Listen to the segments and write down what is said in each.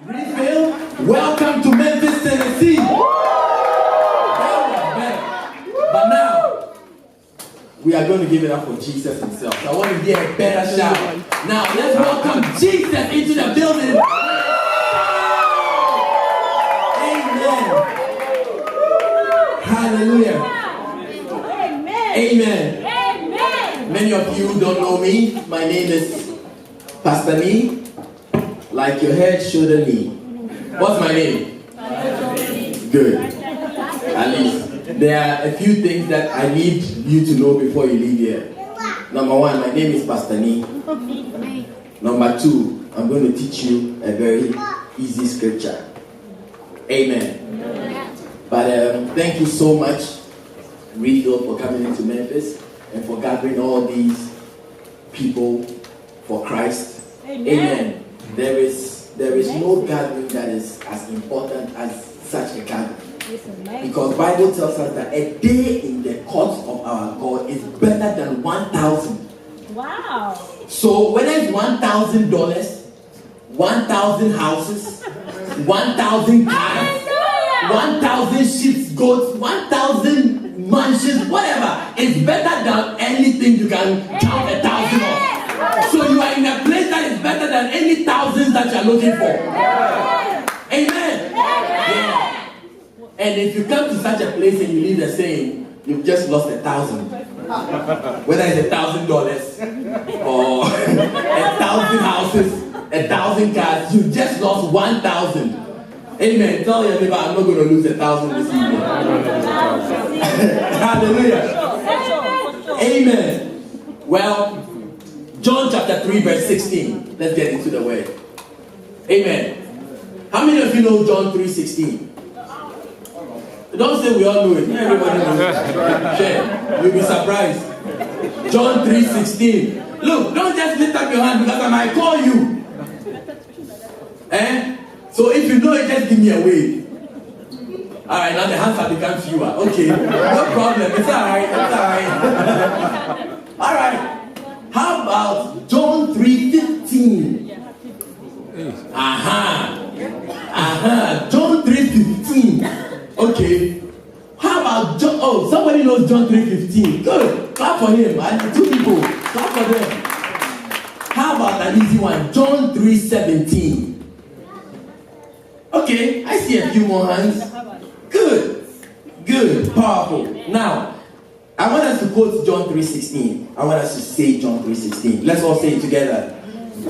Refill, welcome to Memphis, Tennessee. But now, we are going to give it up for Jesus himself. So I want to hear a better shout. Now, let's welcome Jesus into the building. Amen. Hallelujah. Amen. Amen. Many of you don't know me. My name is Pastor Nee. Like your head, shoulder, knee. What's my name? Good. At least. There are a few things that I need you to know before you leave here. Number one, my name is Pastor Nee. Number two, I'm going to teach you a very easy scripture. Amen. But thank you so much, Refill, for coming into Memphis and for gathering all these people for Christ. Amen. There is no gathering that is as important as such a gathering. Because the Bible tells us that a day in the courts of our God is better than 1,000. Wow. So whether it's $1,000, 1,000 houses, 1,000 cars, 1,000 sheep, goats, 1,000 mansions, whatever, it's better than anything you can count 1,000 of. So you are in a place that is better than any thousands that you are looking for. Amen. Yeah. And if you come to such a place and you leave the same, you've just lost 1,000. Whether it's $1,000 or 1,000 houses, 1,000 cars, you just lost 1,000. Amen. Tell your neighbor, I'm not going to lose 1,000 this evening. Hallelujah. Amen. Well, John chapter 3 verse 16. Let's get into the word. Amen. How many of you know John 3:16? Don't say we all know it. Everybody knows it. Share. You'll be surprised. John 3:16. Look, don't just lift up your hand because I might call you. So if you know it, just give me a wave. Alright, now the hands have become fewer. Okay. No problem. It's alright. It's alright. Alright. How about John 3:15? John 3:15. Okay. How about John? Oh, somebody knows John 3:15. Good. Clap for him. Two people. Clap for them. How about an easy one? John 3:17. Okay. I see a few more hands. Good. Good. Powerful. Now, I want us to quote John 3:16. I want us to say John 3:16. Let's all say it together.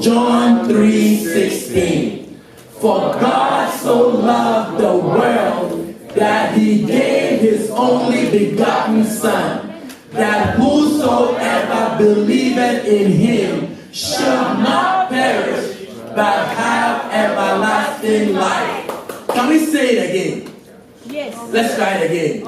John 3:16. For God so loved the world that he gave his only begotten Son, that whosoever believeth in him shall not perish, but have everlasting life. Can we say it again? Yes. Let's try it again.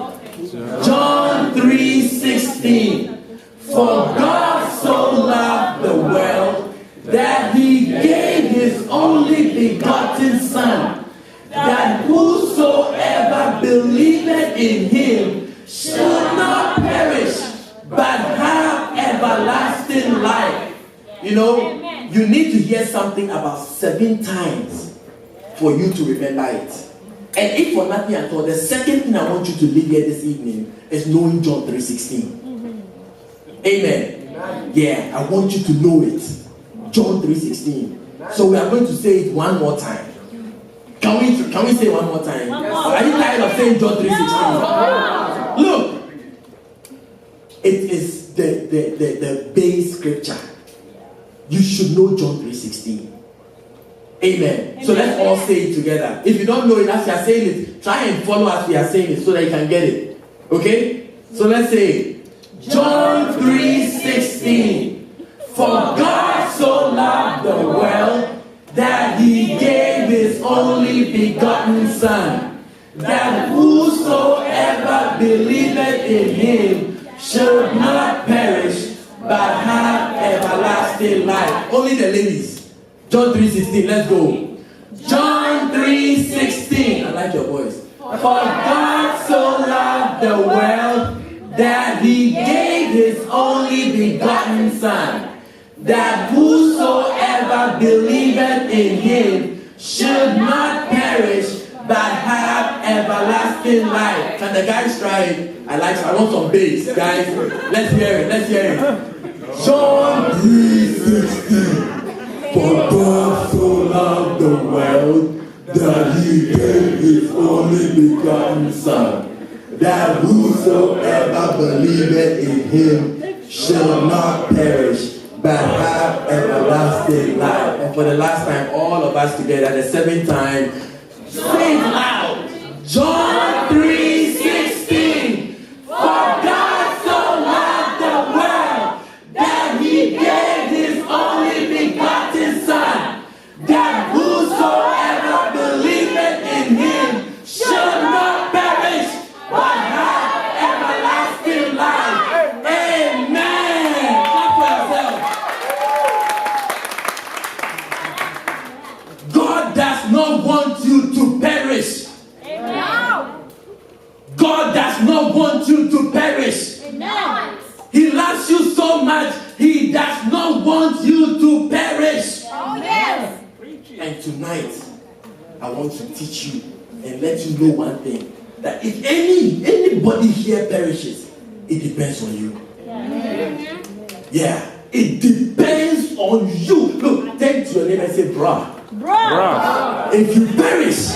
John 3:16. For God so loved the world that he gave his only begotten Son, that whosoever believeth in him should not perish, but have everlasting life. You know, you need to hear something about 7 times for you to remember it. And if for nothing at all, the second thing I want you to leave here this evening is knowing John 3:16. Amen. Yeah, I want you to know it. John 3:16. So we are going to say it one more time. Can we say it one more time? Are you tired of saying John 3:16? Look, it is the base scripture. You should know John 3:16. Amen. So let's all say it together. If you don't know it as you are saying it, try and follow as we are saying it so that you can get it. Okay? So let's say it. John 3:16. For God so loved the world that he gave his only begotten Son, that whosoever believeth in him should not perish, but have everlasting life. Only the ladies. John 3:16. Let's go. John 3:16. I like your voice. For God so loved the world that he gave his only begotten Son, that whosoever believeth in him should not perish, but have everlasting life. Can the guys try it? I want some bass, guys. Let's hear it. John 3:16. For God so loved the world that he gave his only begotten Son, that whosoever believeth in him shall not perish, but have everlasting life. And for the last time, all of us together, the seventh time, say it loud. John 3:16. For God so loved the world that he gave his only begotten Son, that whosoever believeth in him shall not perish, but have everlasting life. Amen. Clap for yourself. God does not want you to perish. God does not want you to perish. He loves you so much, he does not want you to perish. Oh, yes. And tonight, I want to teach you and let you know one thing. That if anybody here perishes, it depends on you. Yeah, it depends on you. Look, take to your neighbor and say, bruh. If you perish,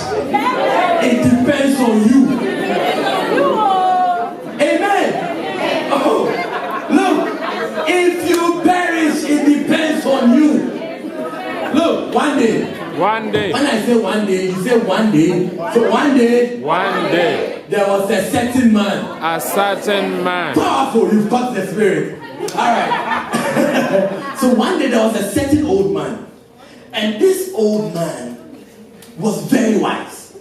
it depends on you. Amen. Oh, look, if you perish, it depends on you. Look, one day. When I say one day, you say one day. So one day, there was a certain man. Powerful, you've got the spirit. Alright. So one day there was a certain old man. And this old man was very wise.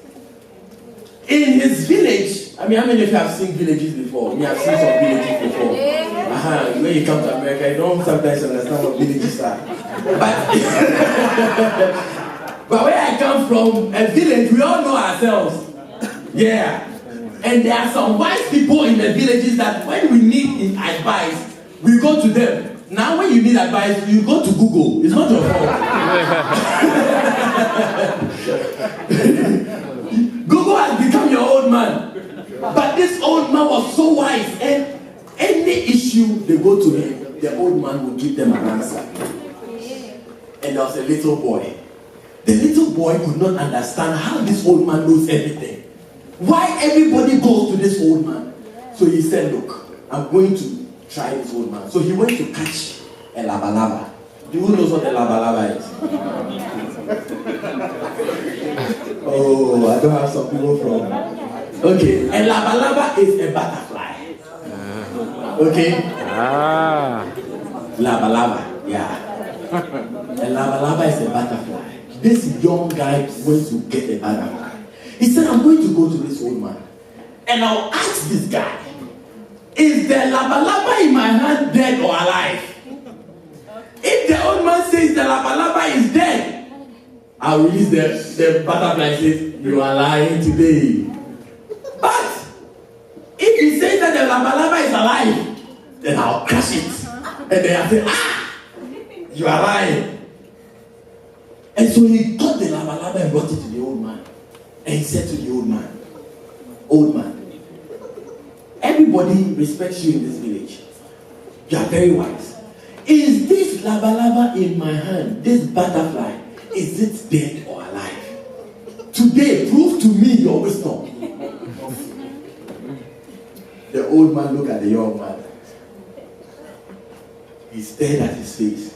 In his village, I mean, how many of you have seen villages before? Me, I've seen some villages before. When you come to America, you don't sometimes understand what villages are. But where I come from, a village, we all know ourselves. Yeah. And there are some wise people in the villages that when we need advice, we go to them. Now when you need advice, you go to Google. It's not your fault. Google has become your old man. But this old man was so wise, and any issue they go to him, the old man will give them an answer. And there was a little boy. The little boy could not understand how this old man knows everything. Why everybody goes to this old man? So he said, look, I'm going to try this old man. So he went to catch a labalaba. Do you know what a labalaba is? Oh, I don't have some people from. Okay, a labalaba is a butterfly. Okay? Labalaba, yeah. A labalaba is a butterfly. This young guy went to get a butterfly. He said, I'm going to go to this old man and I'll ask this guy, is the labalaba in my hand dead or alive? If the old man says the labalaba is dead, I'll release the butterfly and says, you are lying today. But if he says that the labalaba is alive, then I'll crush it. And then I'll say, you are lying. And so he got the labalaba and brought it to the old man. And he said to the old man, everybody respects you in this village. You are very wise. Is this labalaba in my hand, this butterfly, is it dead or alive? Today, prove to me your wisdom. The old man looked at the young man. He stared at his face.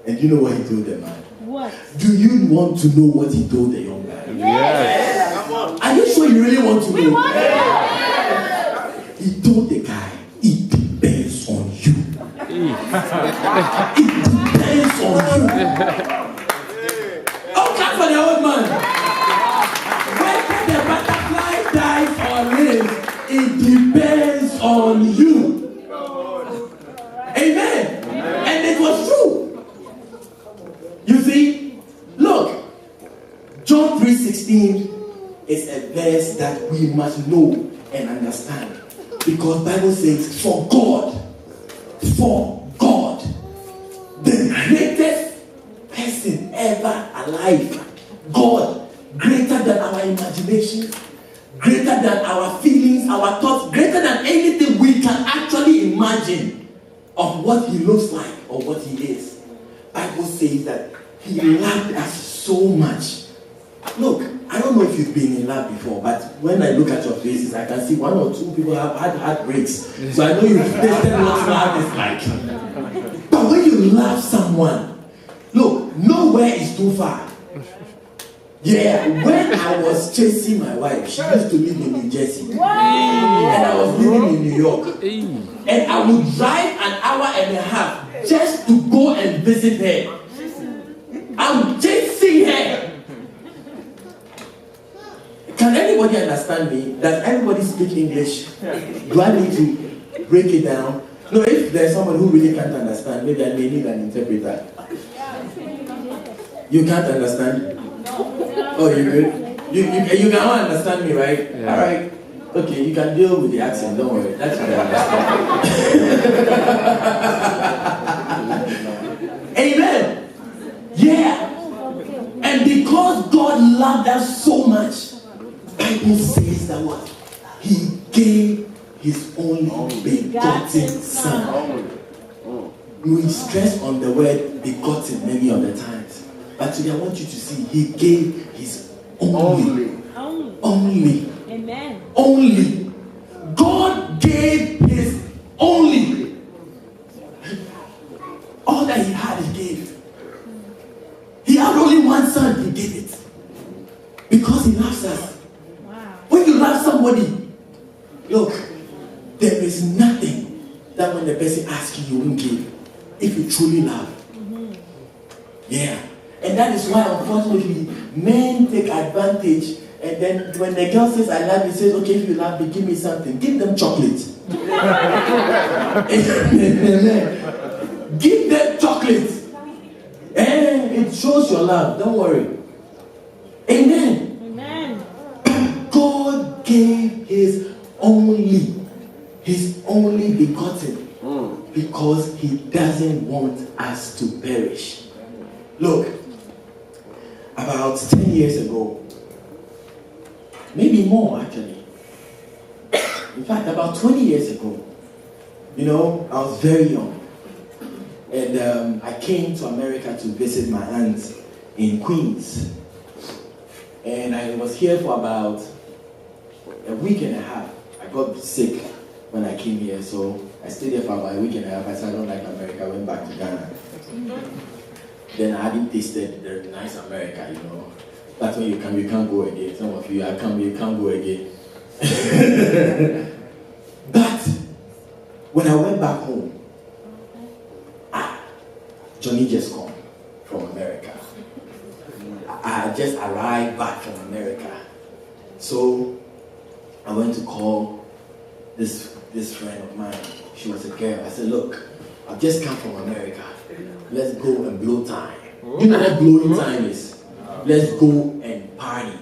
And you know what he told the man? What? Do you want to know what he told the young man? Yes. Are you sure you really want to know? We want to know. He told the guy, it depends on you. It depends on you. Oh, clap for the old man. Whether the butterfly dies or lives, it depends on you. Amen. And it was true. You see, look, John 3:16 is a verse that we must know and understand. Because the Bible says, for God, the greatest person ever alive. God, greater than our imagination, greater than our feelings, our thoughts, greater than anything we can actually imagine of what he looks like or what he is. Bible says that he loved us so much. Look, I don't know if you've been in love before, but when I look at your faces, I can see one or two people have had heartbreaks. So I know you've tasted what love is like. But when you love someone, look, nowhere is too far. Yeah, when I was chasing my wife, she used to live in New Jersey. Wow. And I was living in New York. And I would drive an hour and a half just to go and visit her. I'm chasing her. Can anybody understand me? Does everybody speak English? Do I need to break it down? No, if there's somebody who really can't understand, maybe I may need an interpreter. You can't understand? Oh, you good? You can all understand me, right? Yeah. All right. Okay, you can deal with the accent. Don't worry. That's what I understand. Amen. Yeah. And because God loved us so much, Bible says that what? He gave his only begotten son. We stress on the word begotten many of the times. But today I want you to see he gave his only. Amen. Only. God gave his only. All that he had, he gave. He had only one son, he gave it. Because he loves us. Wow. When you love somebody, look, there is nothing that when the person asks you, you won't give. If you truly love. Mm-hmm. Yeah. And that is why, unfortunately, men take advantage. And then when the girl says, I love you, says, okay, if you love me, give me something. Give them chocolate. Give them chocolate. And it shows your love. Don't worry. Amen. Amen. God gave his only begotten. Because he doesn't want us to perish. Look, about 10 years ago, maybe more actually. In fact, about 20 years ago, I was very young. And I came to America to visit my aunt in Queens. And I was here for about a week and a half. I got sick when I came here, so I stayed there for about a week and a half. I said, I don't like America. I went back to Ghana. Then I hadn't tasted the nice America, That's when you can't go again. Some of you can't go again. But when I went back home, Johnny just come from America. I just arrived back from America. So I went to call this friend of mine. She was a girl. I said, look, I've just come from America. Let's go and blow time. You know what blowing time is? Let's go and party.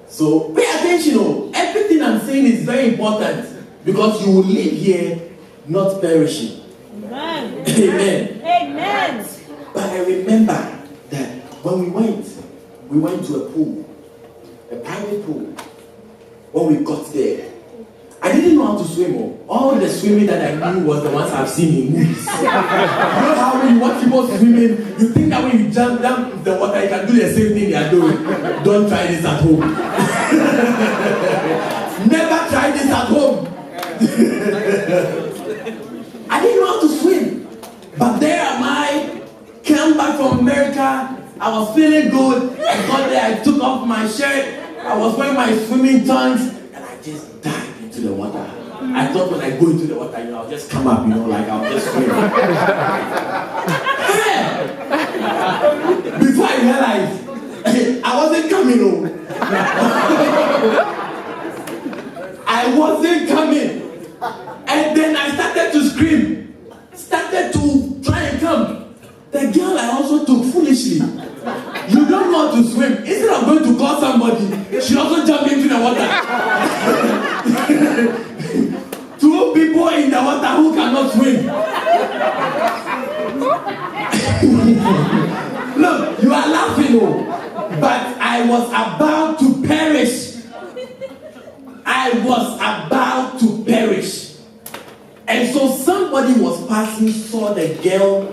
So pay attention. Everything I'm saying is very important because you will live here not perishing. Amen. Amen. Amen. But I remember that when we went to a pool, a private pool. When we got there, I didn't know how to swim. All the swimming that I knew was the ones I've seen in movies. You know how when you watch people swimming, you think that when you jump down the water, you can do the same thing they are doing. Don't try this at home. Never try this at home. I didn't know how to swim. But there am I, came back from America. I was feeling good. I got there, I took off my shirt. I was wearing my swimming trunks. And I just dived into the water. I thought when I go into the water, I'll just come up, like I'll just swim. Before I realized, I wasn't coming home. I wasn't coming. And then I started to scream. Started to try and come. The girl I also took foolishly. You don't know how to swim. Instead of going to call somebody, she also jumped into the water. 2 people in the water who cannot swim. Look, you are laughing, oh, but I was about to perish. I was about to perish. And so somebody was passing, saw the girl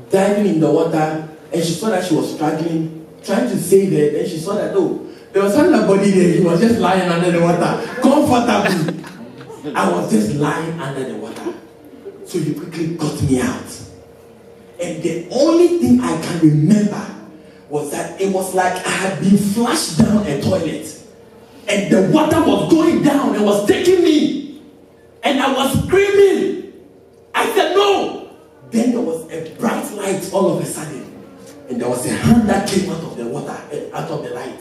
diving in the water, and she saw that she was struggling, trying to save her. Then she saw that, oh, there was somebody there. He was just lying under the water, comfortably. I was just lying under the water. So you quickly got me out. And the only thing I can remember was that it was like I had been flushed down a toilet. And the water was going down and was taking me. And I was screaming. I said, no. Then there was a bright light all of a sudden. And there was a hand that came out of the water, out of the light,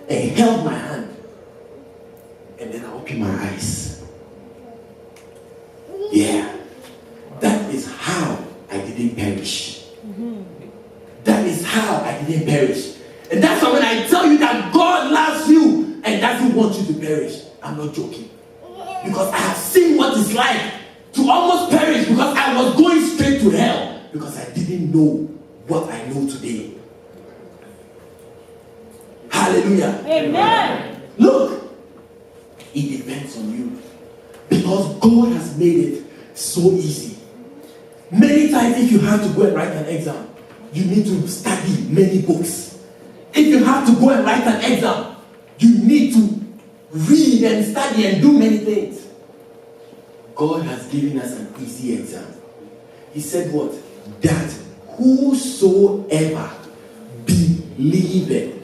and held my hand. And then I opened my eyes. Yeah. That is how I didn't perish. That is how I didn't perish. And that's why when I tell you that God loves you and doesn't want you to perish, I'm not joking. Because I have seen what it's like to almost perish because I was going straight to hell because I didn't know what I know today. Hallelujah. Amen. Look, it depends on you. Because God has made it so easy. Many times if you have to go and write an exam, you need to study many books. If you have to go and write an exam, you need to read and study and do many things. God has given us an easy exam. He said what? That whosoever believeth.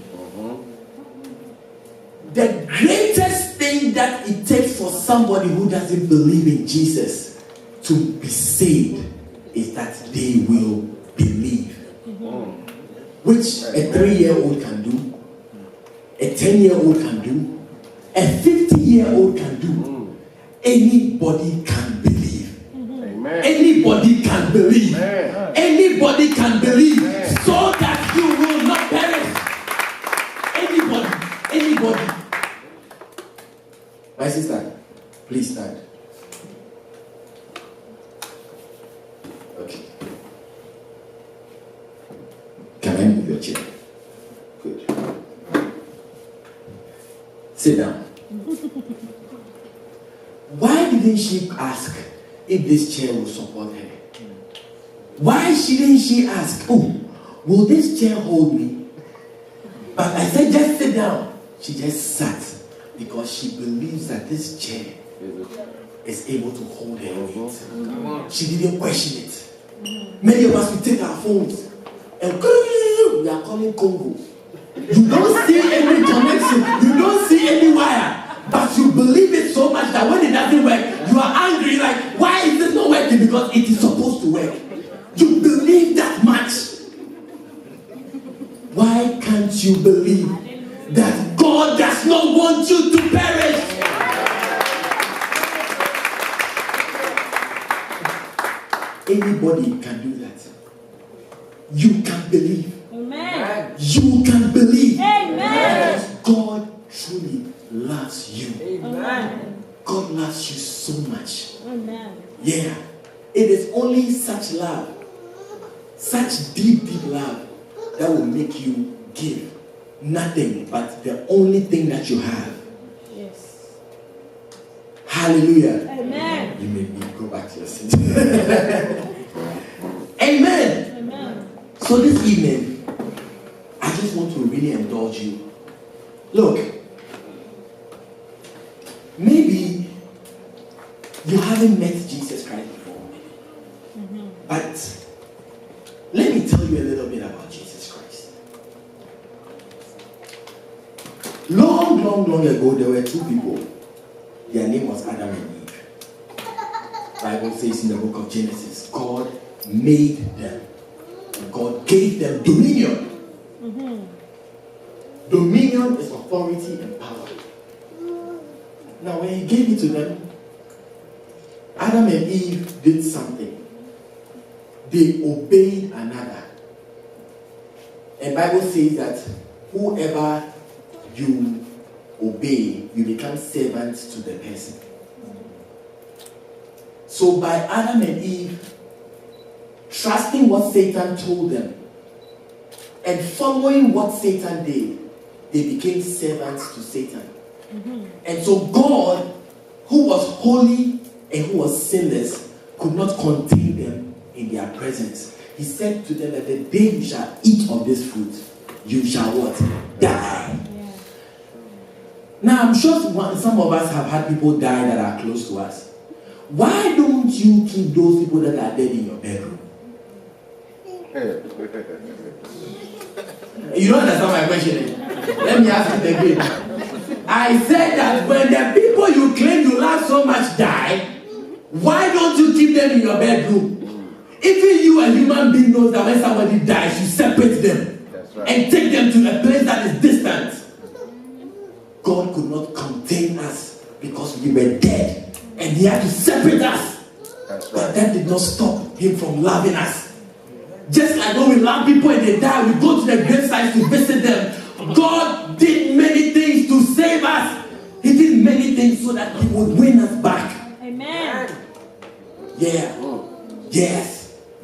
The greatest thing that it takes for somebody who doesn't believe in Jesus to be saved is that they will believe. Which a 3-year-old can do, a 10-year-old can do, a 50-year-old can do. Anybody can believe. Anybody can believe. Anybody can believe so that you will not perish. Anybody. My sister, please stand. Okay. Can I move your chair? Good. Sit down. Why didn't she ask if this chair will support her? Why didn't she ask, oh, will this chair hold me? But I said, just sit down. She just sat because she believes that this chair is able to hold her weight. She didn't question it. Many of us, we take our phones and we are calling Congo. You don't see any connection. You don't see any wire. But you believe it so much that when it doesn't work, you are angry. Like, why is this not working? Because it is supposed to work. You believe that much. Why can't you believe that God does not want you to perish? Anybody can do that. You can believe. Amen. You can believe. Amen. Because God truly loves you. Amen. God loves you so much. Amen. Yeah. It is only such love, such deep, deep love that will make you give nothing but the only thing that you have. Yes. Hallelujah. Amen. You made me go back to your seat. Amen. Amen. So this evening, I just want to really indulge you. Look, maybe you haven't met Jesus Christ before. But let me tell you a little bit about Jesus Christ. Long ago, there were two people. Their name was Adam and Eve. The Bible says in the book of Genesis, God made them. God gave them dominion. Dominion is authority and power. Now, when he gave it to them, Adam and Eve did something. They obeyed another. And the Bible says that whoever you obey, you become servants to the person. So by Adam and Eve trusting what Satan told them and following what Satan did, they became servants to Satan. And so God, who was holy and who was sinless, could not contain them in their presence. He said to them that the day you shall eat of this fruit, you shall what? Die. Now I'm sure some of us have had people die that are close to us. Why don't you keep those people that are dead in your bedroom? You don't understand my question. Let me ask it again. I said that when the people you claim you love so much die, why don't you keep them in your bedroom? Even you, a human being, knows that when somebody dies, you separate them. That's right. And take them to a place that is distant. God could not contain us because we were dead, and He had to separate us. That's right. But that did not stop Him from loving us. Just like when we love people and they die, we go to the gravesites to visit them. God did many things to save us. He did many things so that He would win us back. Amen. Yeah.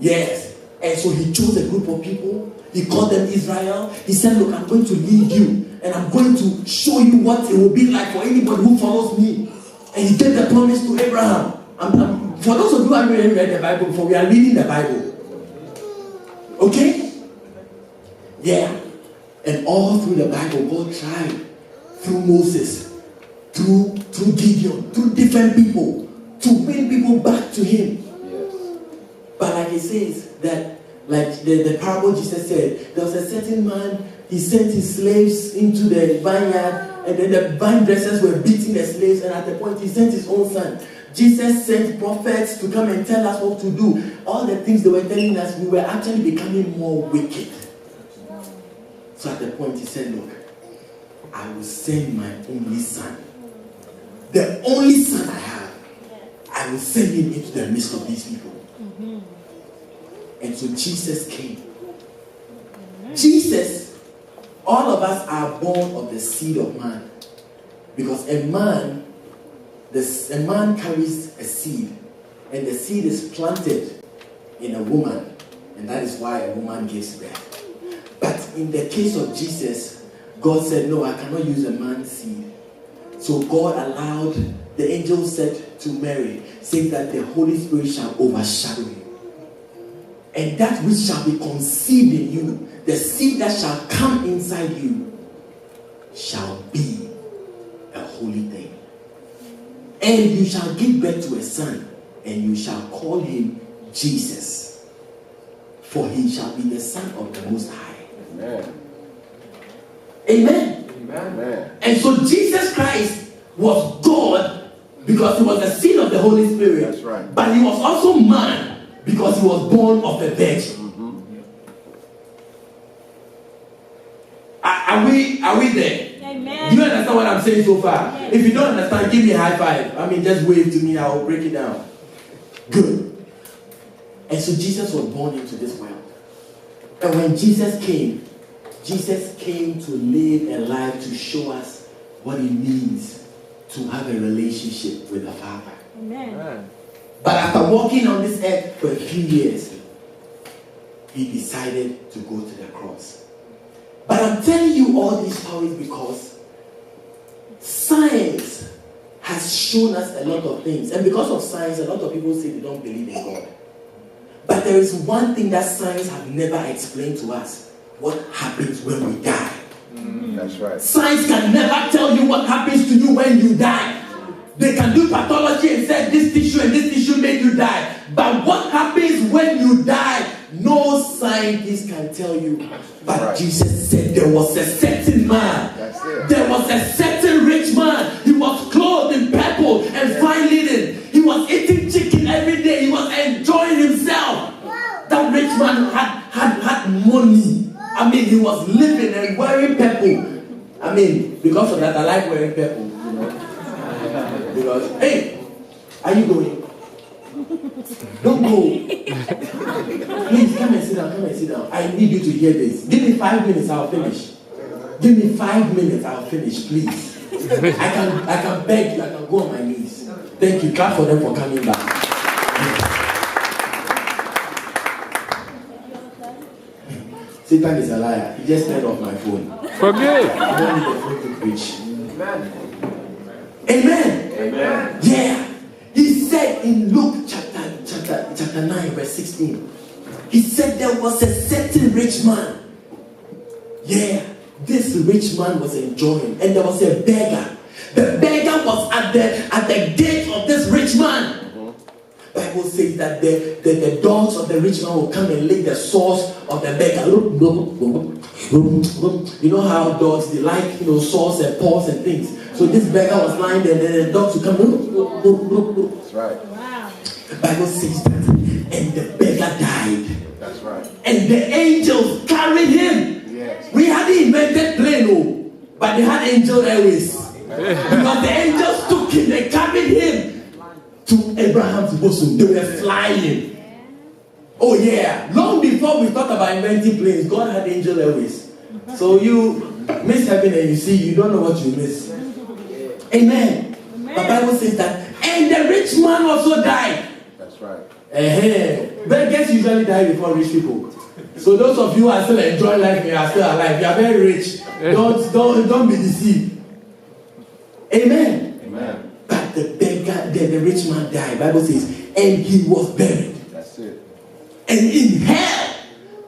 Yes. And so He chose a group of people. He called them Israel. He said, look, I'm going to lead you. And I'm going to show you what it will be like for anybody who follows me. And He gave the promise to Abraham. For those of you who haven't really read the Bible before, we are reading the Bible. Okay? Yeah. And all through the Bible, God tried through Moses, through Gideon, through different people to bring people back to Him. Yes. But like it says that, like the parable Jesus said, there was a certain man, he sent his slaves into the vineyard, and then the vine dressers were beating the slaves, and at the point he sent his own son. Jesus sent prophets to come and tell us what to do. All the things they were telling us, we were actually becoming more wicked. So at the point he said, look, I will send my only son. The only son I have, I will send him into the midst of these people. And so Jesus came. Jesus, all of us are born of the seed of man. Because a man carries a seed, and the seed is planted in a woman, and that is why a woman gives birth. But in the case of Jesus, God said, no, I cannot use a man's seed. So God allowed, the angel said to Mary, saying that the Holy Spirit shall overshadow you. And that which shall be conceived in you, the seed that shall come inside you, shall be a holy thing. And you shall give birth to a son, and you shall call him Jesus. For he shall be the Son of the Most High. Amen. Amen. And so Jesus Christ was God because He was the seed of the Holy Spirit. That's right. But He was also man because He was born of a virgin. Are we there? Amen. Do you understand what I'm saying so far? Yes. If you don't understand, give me a high five. Just wave to me. I will break it down. Good. And so Jesus was born into this world. And when Jesus came to live a life to show us what it means to have a relationship with the Father. Amen. But after walking on this earth for a few years, He decided to go to the cross. But I'm telling you all these stories because science has shown us a lot of things. And because of science, a lot of people say they don't believe in God. But there is one thing that science has never explained to us. What happens when we die. That's right. Science can never tell you what happens to you when you die. They can do pathology and say this tissue and this tissue made you die. But what happens when you die, no scientist can tell you. But right. Jesus said there was a certain man. There was a certain rich man. He was clothed in purple and fine linen. He was eating chicken every day. He was enjoying himself. That rich man had money. He was living and wearing purple. Because of that, I like wearing purple, Because, hey, are you going? Don't go. Please, come and sit down. I need you to hear this. Give me 5 minutes, I'll finish. Give me 5 minutes, I'll finish, please. I can beg you, I can go on my knees. Thank you. Clap for them for coming back. Satan is a liar. He just turned off my phone. Forgive. I don't need the phone to preach. Amen. Amen. Amen. Yeah. He said in Luke chapter 9, verse 16, he said there was a certain rich man. Yeah. This rich man was enjoying, and there was a beggar. The beggar was at the gate of this rich man. Bible says that the dogs of the rich man will come and lick the sores of the beggar. You know how dogs, they like, sores and paws and things. So this beggar was lying there, and then the dogs would come. That's right. Wow. The Bible says that, and the beggar died. That's right. And the angels carried him. Yes. We hadn't invented plane, but they had angel airways. Because the angels took him, they carried him to Abraham's bosom. They were flying. Oh yeah. Long before we thought about inventing planes, God had angel airways. So you miss heaven and you don't know what you miss. Amen. The Bible says that, and the rich man also died. That's right. Beggars usually die before rich people. So those of you who are still enjoying life, you are still alive. You are very rich. Don't be deceived. Amen. Amen. But the beggar, the rich man died. Bible says, and he was buried. That's it. And in hell,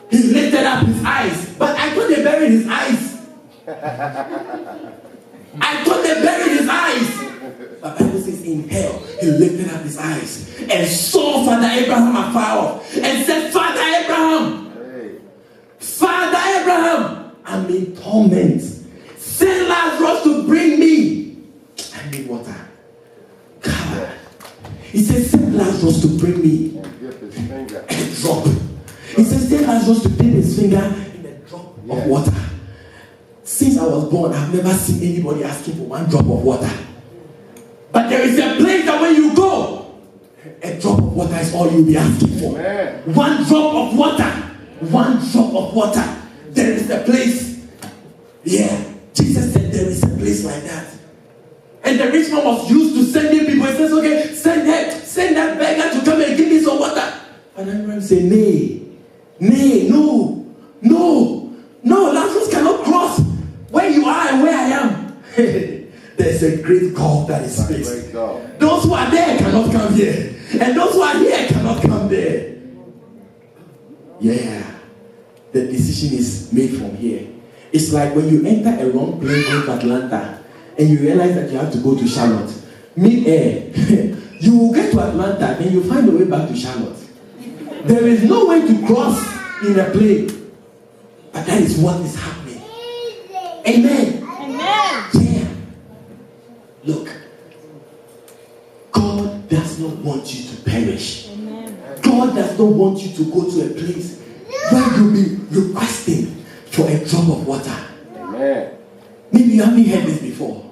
he lifted up his eyes. But I thought they buried his eyes. I thought they buried his eyes. But Bible says in hell, he lifted up his eyes and saw Father Abraham afar off and said, Father Abraham, Father Abraham, I'm in torment. Send Lazarus to bring me. I need water. God. He said, send Lazarus to bring me. And dip his finger. A drop. He said, send Lazarus to dip his finger in a drop of water. Since I was born, I've never seen anybody asking for one drop of water. But there is a place that when you go, a drop of water is all you'll be asking for. Amen. One drop of water. One drop of water. There is a place. Yeah. Jesus said there is a place like that. And the rich man was used to sending people. He says, okay, send that beggar to come and give me some water. And Abraham said, no, Lazarus cannot cross where you are and where I am. There's a great gulf that is fixed. Those who are there cannot come here. And those who are here cannot come there. Yeah. The decision is made from here. It's like when you enter a wrong plane going to Atlanta and you realize that you have to go to Charlotte. Mid-air, you will get to Atlanta and you find a way back to Charlotte. There is no way to cross in a plane. But that is what is happening. Amen. Amen. Yeah. Look, God does not want you to perish. Amen. God does not want you to go to a place where you'll be requesting for a drop of water. Amen. Maybe you haven't heard this before.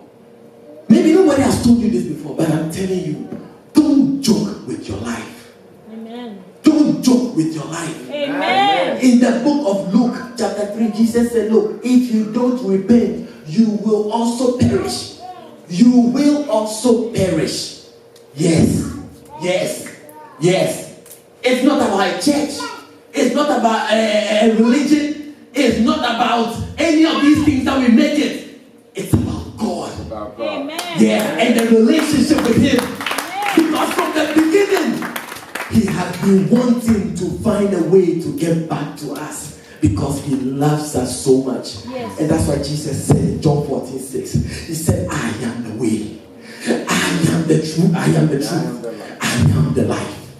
Maybe nobody has told you this before, but I'm telling you, don't joke with your life. Amen. Don't joke with your life. Amen. In the book of Luke, chapter 3, Jesus said, look, if you don't repent, you will also perish. You will also perish. Yes. It's not about a church. It's not about a religion. It's not about any of these things that we make it. It's about God. Amen. Yeah, and the relationship with Him. Because from the beginning, He has been wanting to find a way to get back to us. Because He loves us so much. Yes. And that's why Jesus said in John 14:6, He said, I am the way. I am the truth. I am the truth. I am the life.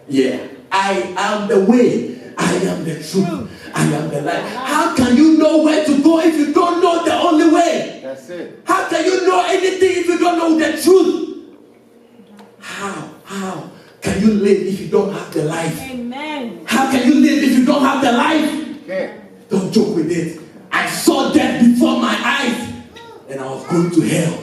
Yeah. I am the way. I am the truth. I am the life. How can you know where to go if you don't know the only way? That's it. How can you know anything if you don't know the truth? How can you live if you don't have the life? Amen. How can you live if you don't have the life? Okay. Don't joke with it. I saw death before my eyes and I was going to hell.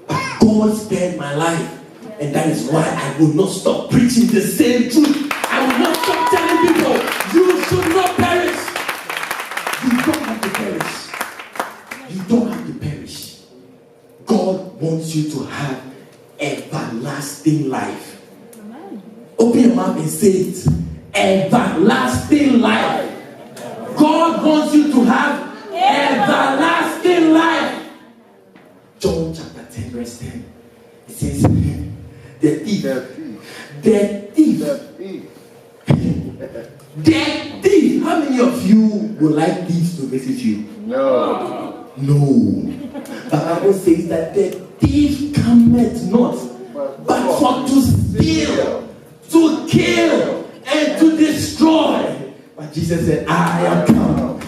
But God spared my life. And that is why I will not stop preaching the same truth. I will not stop telling people, you should not perish. You don't have to perish. You don't have to perish. God wants you to have everlasting life. Amen. Open your mouth and say it. Everlasting life. God wants have everlasting life. John chapter 10 verse 10. It says, the thief, how many of you would like thieves to visit you? No. The Bible says that the thief cometh not, but for to steal, to kill, and to destroy. But Jesus said, I am come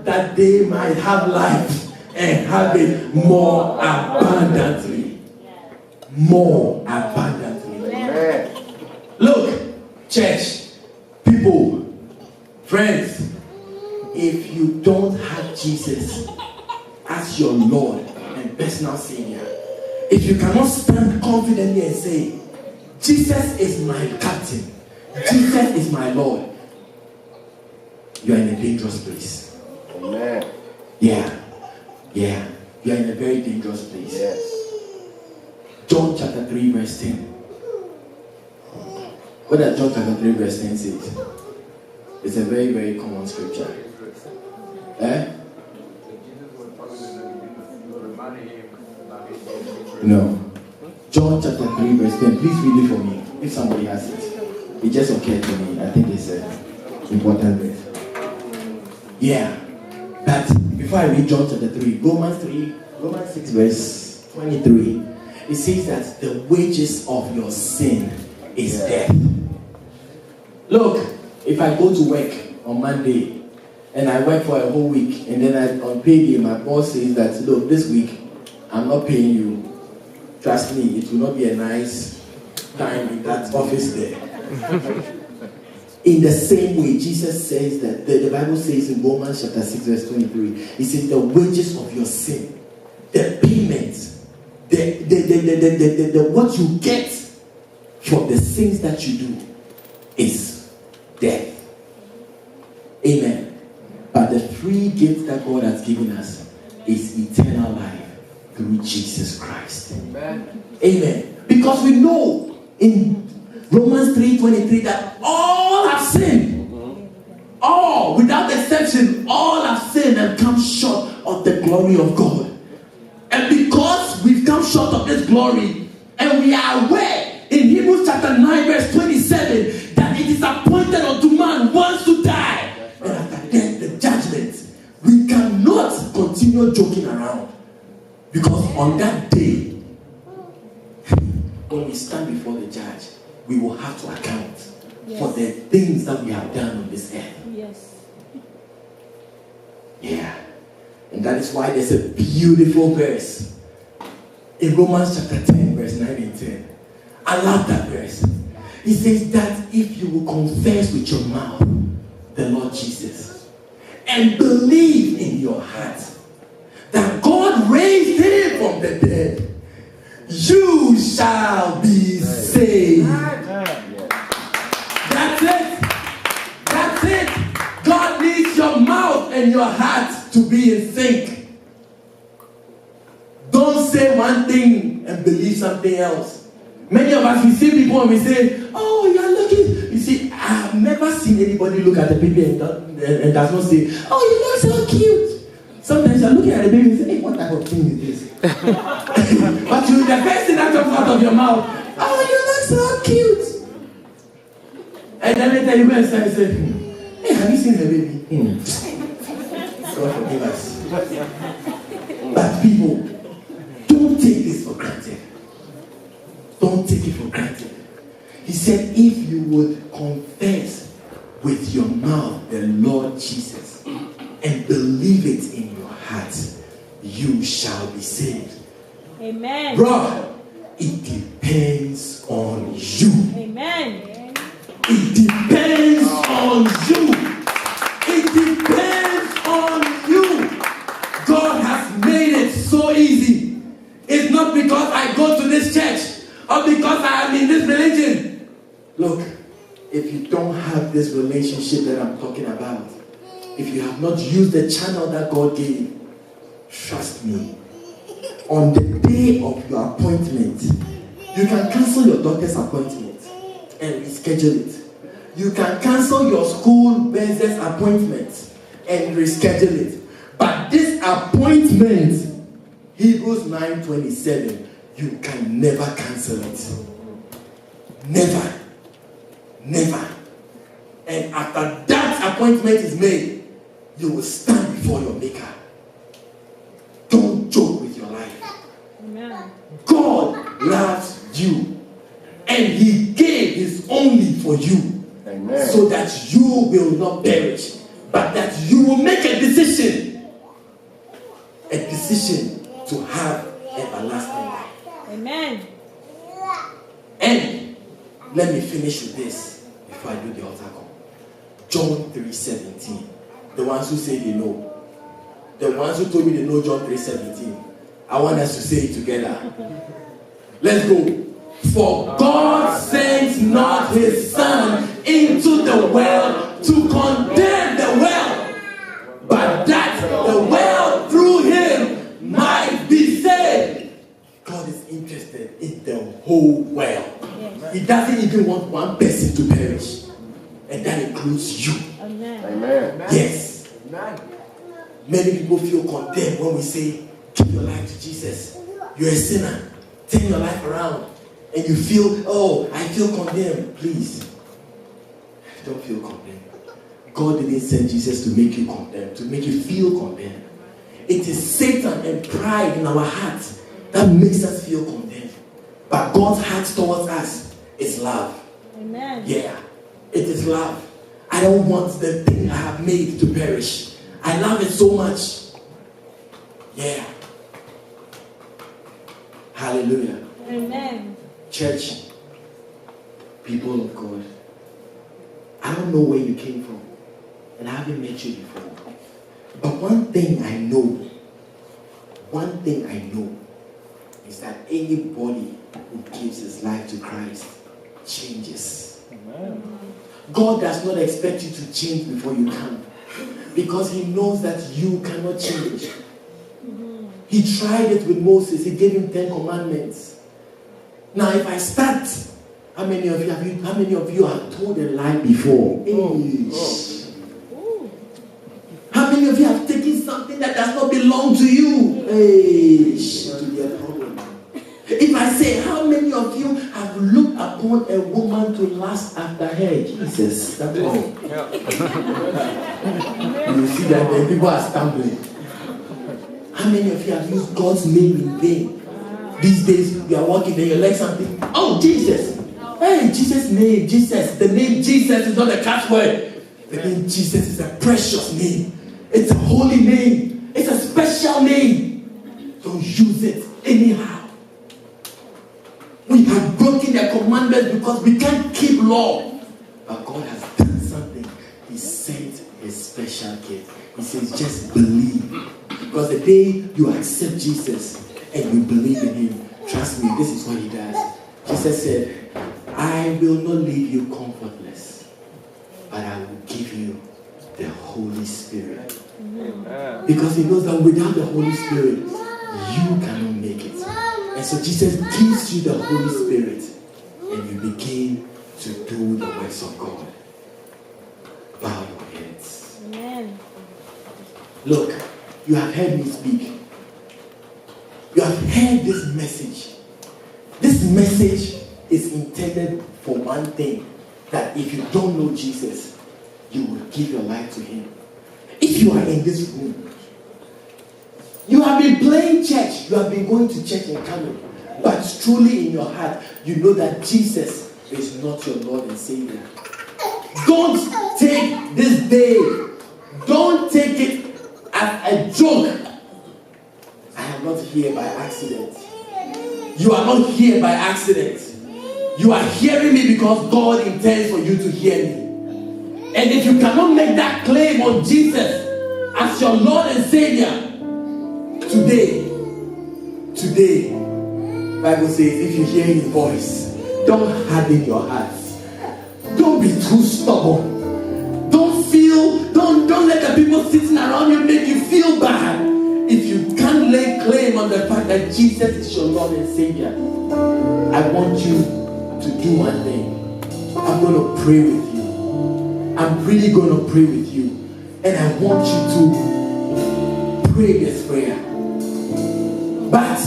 that they might have life and have it more abundantly. More abundantly. Amen. Look, church, people, friends, if you don't have Jesus as your Lord and personal Savior, if you cannot stand confidently and say, Jesus is my captain, Jesus is my Lord, you are in a dangerous place. Amen. Yeah. You are in a very dangerous place. Yes. John chapter 3 verse 10. What does John chapter 3 verse 10 say? It's a very, very common scripture. No. John chapter 3 verse 10. Please read it for me. If somebody has it. It just occurred to me. I think it's an important verse. Yeah. But before I read John chapter 3, Romans 6 verse 23. It says that the wages of your sin is death. Look, if I go to work on Monday and I work for a whole week and then on payday my boss says that, look, this week I'm not paying you. Trust me, it will not be a nice time in that office there. In the same way, Jesus says that the Bible says in Romans chapter 6 verse 23, it says the wages of your sin, the payment, the what you get for the sins that you do is death. Amen. But the free gift that God has given us is eternal life through Jesus Christ. Amen. Amen. Because we know in Romans 3:23 that all have sinned. All, without exception, all have sinned and come short of the glory of God. And because we've come short of this glory, and we are aware in Hebrews chapter 9 verse 27 that it is appointed unto man once to die, and after death the judgment, we cannot continue joking around. Because on that day, when we stand before the judge, we will have to account for the things that we have done on this earth. Yes. Yeah. And that is why there's a beautiful verse in Romans chapter 10, verse 9 and 10. I love that verse. It says that if you will confess with your mouth the Lord Jesus and believe in your heart that God raised him from the dead, you shall be saved. That's it. That's it. God needs your mouth and your heart to be in sync. Don't say one thing and believe something else. Many of us, we see people and we say, oh, you're looking. You see, I've never seen anybody look at the baby and does not say, oh, you look so cute. Sometimes you're looking at the baby and say, hey, what type of thing is this? But the first thing that comes out of your mouth, oh, you look so cute. And then later you go and say, hey, have you seen the baby? God forgive us. But people, don't take this for granted. Don't take it for granted. He said, if you would confess with your mouth the Lord Jesus and believe it in your heart, you shall be saved. Amen. Bro, it depends on you. Amen. It depends on you. It depends on you. God has made it so easy. It's not because I go to this church or because I am in this religion. Look, if you don't have this relationship that I'm talking about, if you have not used the channel that God gave, trust me, on the day of your appointment, you can cancel your doctor's appointment and reschedule it. You can cancel your school business appointment and reschedule it. But this appointment, Hebrews 9:27, you can never cancel it. Never. Never. And after that appointment is made, you will stand before your Maker. Don't joke with your life. Amen. God loves you. And He gave His only for you. Amen. So that you will not perish, but that you will make a decision. A decision to have everlasting life. Amen. And let me finish with this before I do the altar call. John 3:17. The ones who say they know. The ones who told me they know John 3:17. I want us to say it together. Let's go. For God sent not His Son into the world to condemn the world, but that the world through Him might be saved. God is interested in the whole world. He doesn't even want one person to perish. And that includes you. Amen. Amen. Yes. Many people feel condemned when we say, give your life to Jesus. You're a sinner. Turn your life around. And you feel, oh, I feel condemned. Please, don't feel condemned. God didn't send Jesus to make you condemned, to make you feel condemned. It is Satan and pride in our hearts that makes us feel condemned. But God's heart towards us is love. Amen. Yeah, it is love. I don't want the thing I have made to perish. I love it so much. Yeah. Hallelujah. Amen. Church, people of God, I don't know where you came from, and I haven't met you before. But one thing I know is that anybody who gives his life to Christ changes. Amen. God does not expect you to change before you come, because He knows that you cannot change. He tried it with Moses. He gave him 10 commandments. Now, if I start, how many of you have told a lie before? How many of you have taken something that does not belong to you? It will be a problem. If I say, how many of you have looked upon a woman to lust after her? Jesus, that's wrong. You see that when people are stumbling. How many of you have used God's name in vain? These days, you are walking and you like something. Oh, Jesus. Hey, Jesus' name, Jesus. The name Jesus is not a catch word. The name Jesus is a precious name. It's a holy name. It's a special name. Don't use it anyhow. We have broken the commandments because we can't keep law. But God has done something. He sent His special gift. He says, just believe. Because the day you accept Jesus and you believe in Him, trust me, this is what He does. Jesus said, I will not leave you comfortless, but I will give you the Holy Spirit. Because He knows that without the Holy Spirit, you cannot make it. And so Jesus gives you the Holy Spirit, and you begin to do the works of God. Bow your heads. Amen. Look, you have heard me speak. You have heard this message. This message is intended for one thing, that if you don't know Jesus, you will give your life to Him. If you are in this room, you have been playing church, you have been going to church and coming, but truly in your heart, you know that Jesus is not your Lord and Savior. Don't take this day, don't take it as a joke. I am not here by accident. You are not here by accident. You are hearing me because God intends for you to hear me. And if you cannot make that claim on Jesus as your Lord and Savior, today, Bible says, if you hear His voice, don't harden your hearts. Don't be too stubborn. Don't let the people sitting around you make you feel bad. If you can't lay claim on the fact that Jesus is your Lord and Savior, I want you to do one thing. I'm going to pray with you. I'm really going to pray with you. And I want you to pray this prayer. But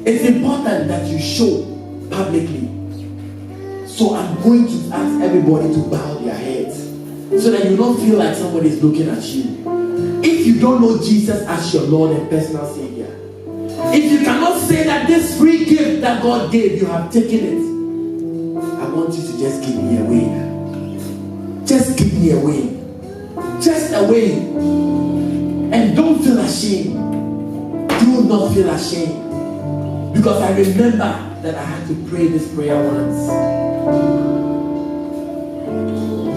it's important that you show publicly. So I'm going to ask everybody to bow their heads so that you don't feel like somebody is looking at you. If you don't know Jesus as your Lord and personal Savior, if you cannot say that this free gift that God gave, you have taken it, I want you to just give me away. Just give me away. Just away. And don't feel ashamed. Do not feel ashamed. Because I remember that I had to pray this prayer once.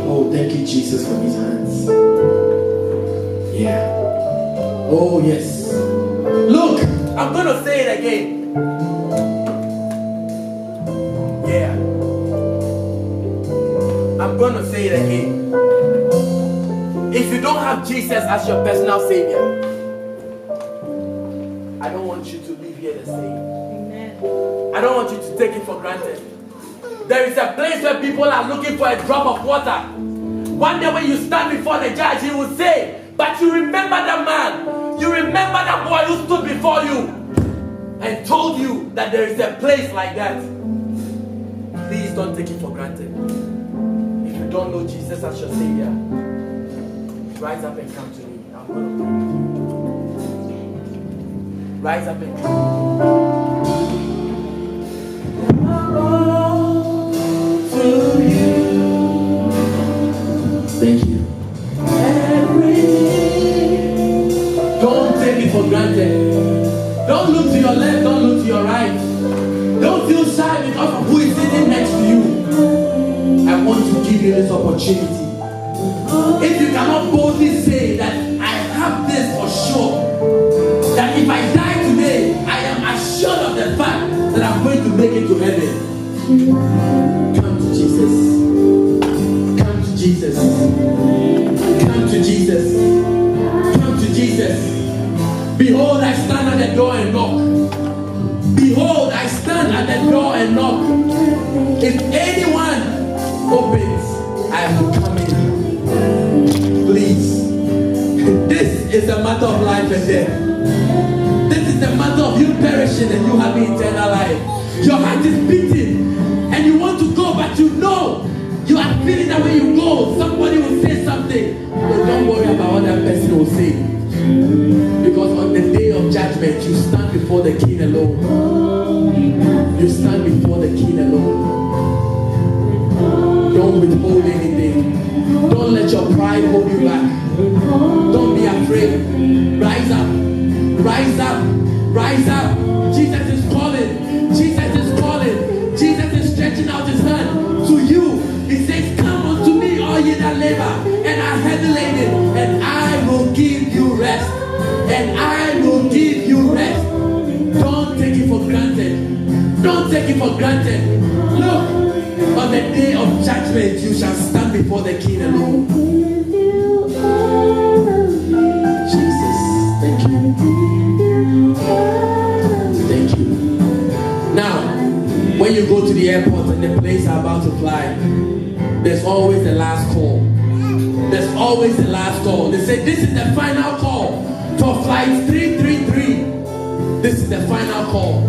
Oh, thank you, Jesus, for these hands. Yeah. Oh, yes. Look, I'm going to say it again. Yeah. I'm going to say it again. If you don't have Jesus as your personal Savior, I don't want you to leave here the same. Amen. I don't want you to take it for granted. There is a place where people are looking for a drop of water. One day when you stand before the judge, he will say, but you remember that man, you remember that boy who stood before you and told you that there is a place like that. Please don't take it for granted. If you don't know Jesus as your Savior, rise up and come to me. I'm going to pray. Rise up and come. To you. Thank you. Don't take it for granted. Don't look to your left, don't look to your right. Don't feel shy because of who is sitting next to you. I want to give you this opportunity. If you cannot boldly say that I have this for sure, that if I die today, I am assured of the fact that I'm going to make it to heaven. Come to Jesus. Come to Jesus. Come to Jesus. Come to Jesus. Behold, I stand at the door and knock. Behold, I stand at the door and knock. If anyone opens, I will come in. Please. This is a matter of life and death. This is a matter of you perishing and you having eternal life. Your heart is beating and you want to go, but you know you are feeling that when you go, somebody will say something. But don't worry about what that person will say. Because on the day of judgment, you stand before the King alone. You stand before the King alone. Don't withhold anything. Don't let your pride hold you back. Don't be afraid. Rise up. Rise up. Rise up. Jesus is calling. Jesus is calling. Jesus is stretching out his hand to you. He says, come unto me, all ye that labor and are heavy laden, and I will give you rest. And I will give you rest. Don't take it for granted. Don't take it for granted. Look, on the day of judgment, you shall stand before the King alone. Jesus, thank you. Thank you. Now, when you go to the airport and the planes are about to fly, there's always the last call. There's always the last call. They say, this is the final call for flight 333. This is the final call.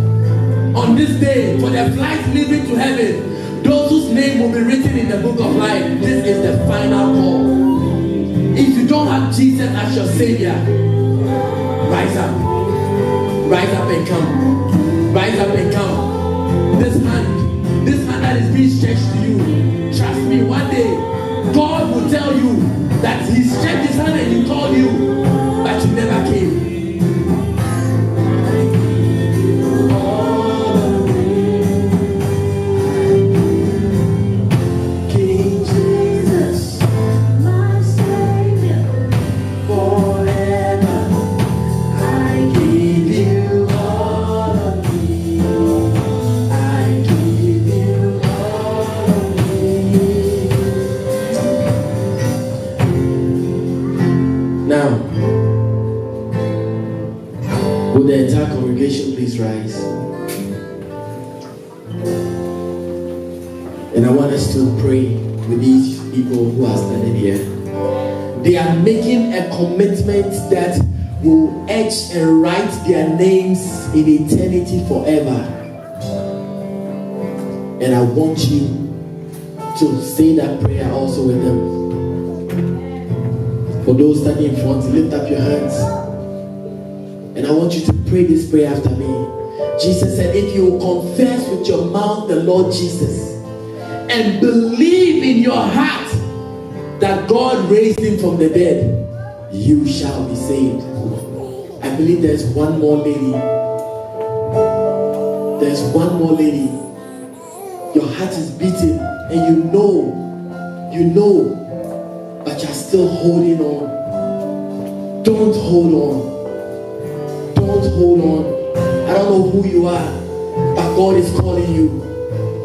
On this day, for the flight leaving to heaven, those whose name will be written in the book of life, this is the final call. If you don't have Jesus as your Savior, rise up. Rise up and come. Rise up and come. This hand that is being stretched to you, trust me, one day, God will tell you that he stretched his hand and he called you, but you never came. The entire congregation, please rise. And I want us to pray with these people who are standing here. They are making a commitment that will etch and write their names in eternity forever. And I want you to say that prayer also with them. For those standing in front, lift up your hands. And I want you to pray this prayer after me. Jesus said, if you confess with your mouth the Lord Jesus and believe in your heart that God raised him from the dead, you shall be saved. I believe there's one more lady. There's one more lady. Your heart is beating and you know, but you're still holding on. Don't hold on. Don't hold on. I don't know who you are, but God is calling you.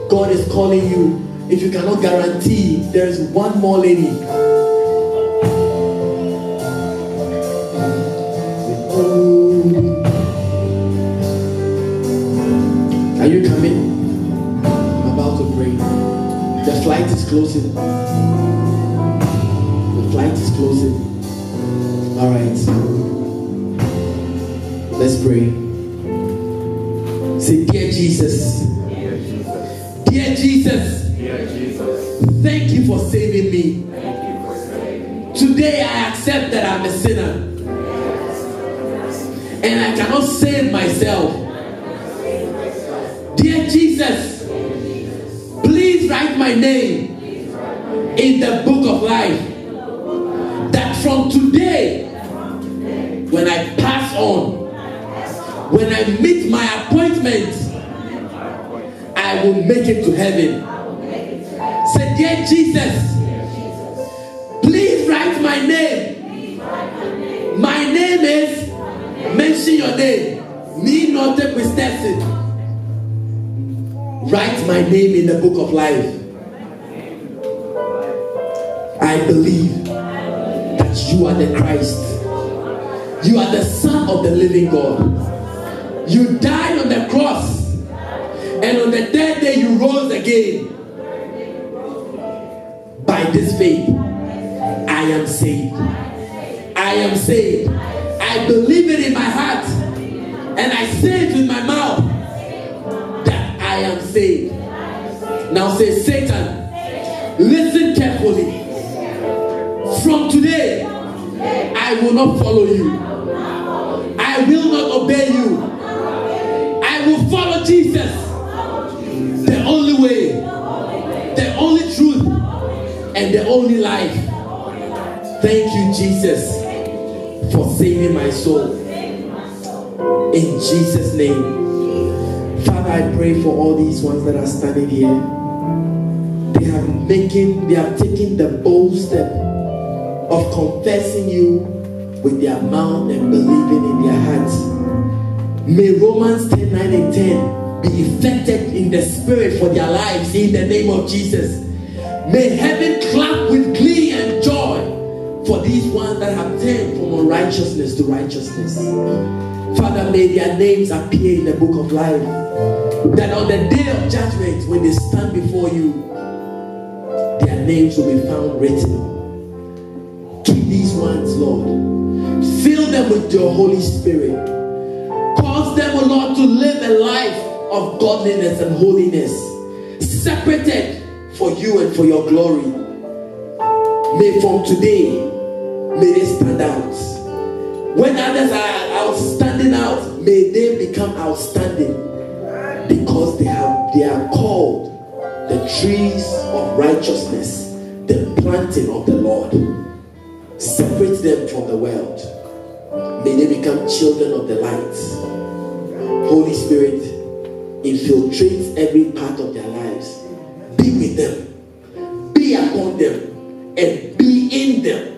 God is calling you. If you cannot guarantee, there's one more lady. Are you coming? I'm about to pray. The flight is closing. The flight is closing. All right. Let's pray. Say, dear Jesus. Dear Jesus. Dear Jesus. Dear Jesus. Thank you for saving me. Thank you for saving me. Today I accept that I'm a sinner. And I cannot save myself. Dear Jesus, please write my name in the book of life. That from today, when I pass on, when I meet my appointment, I will make it to heaven. Say, dear Jesus, please write my name. My name is, mention your name. Me not take mistakes. Write my name in the book of life. I believe that you are the Christ. You are the Son of the living God. You died on the cross, and on the third day you rose again. By this faith, I am saved. I am saved. I believe it in my heart, and I say it with my mouth that I am saved. Now say, Satan, listen carefully. From today, I will not follow you. I will not obey you. I will follow Jesus, the only way, the only truth, and the only life. Thank you, Jesus, for saving my soul. In Jesus' name. Father, I pray for all these ones that are standing here. They have taken the bold step of confessing you with their mouth and believing in their hearts. May Romans 10:9 and 10 be effected in the spirit for their lives in the name of Jesus. May heaven clap with glee and joy for these ones that have turned from unrighteousness to righteousness. Father, may their names appear in the book of life, that on the day of judgment, when they stand before you, their names will be found written. Keep these ones, Lord. Fill them with your Holy Spirit. Cause them, O Lord, to live a life of godliness and holiness, separated for you and for your glory. May from today, may they stand out. When others are standing out, may they become outstanding, because they are called the trees of righteousness, the planting of the Lord. Separate them from the world. May they become children of the light. Holy Spirit, infiltrate every part of their lives. Be with them, be upon them, and be in them,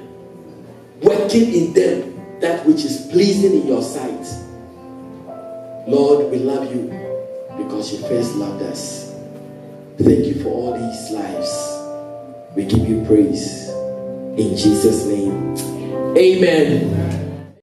working in them that which is pleasing in your sight. Lord, we love you because you first loved us. Thank you for all these lives. We give you praise in Jesus' name. Amen.